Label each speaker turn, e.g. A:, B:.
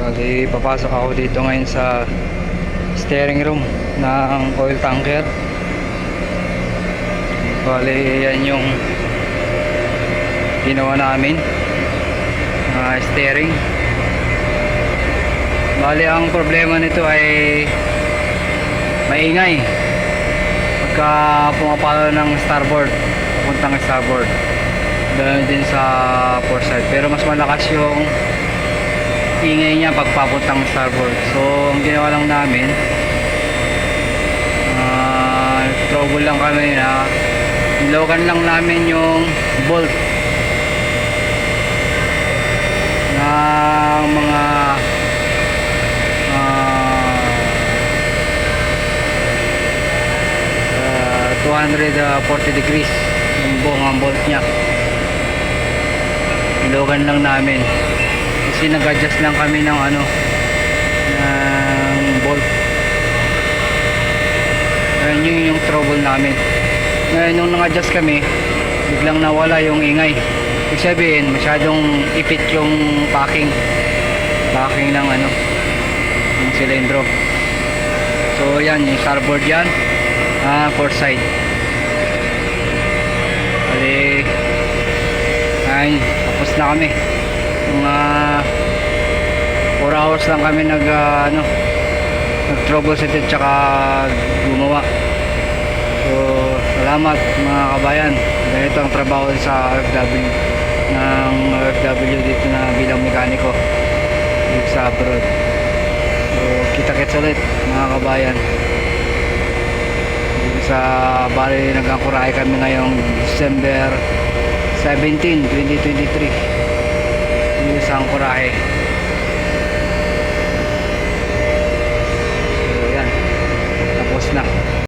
A: Bali, papasok ako dito ngayon sa steering room ng oil tanker. Bali, yan yung ginawa namin, steering. Bali, ang problema nito ay maingay pagka pumapalo ng starboard, pupuntang starboard, ganoon din sa port side, pero mas malakas yung ingay niya pag papuntang starboard. So ang ginawa lang namin, trouble lang kami na nilokan lang namin yung bolt ng mga 240 degrees yung buong bolt nya. Nilokan lang namin kasi nag-adjust lang kami ng ng bolt. Ayun yung trouble namin. Ngayon nung nag-adjust kami, biglang nawala yung ingay. Ibig sabihin masyadong ipit yung packing ng ng silindro. So yan yung starboard yan, port side. Bali, ay tapos na kami. Mga 4 hours lang kami nag troubleshoot at saka gumawa. So salamat mga kabayan. Ganito ang trabaho sa OFW, ng OFW dito na bilang mekaniko dito sa abroad. So kita-kits ulit mga kabayan. Sa bali, nag-angkurahe kami ngayong December 17, 2023 dito sa angkurahe.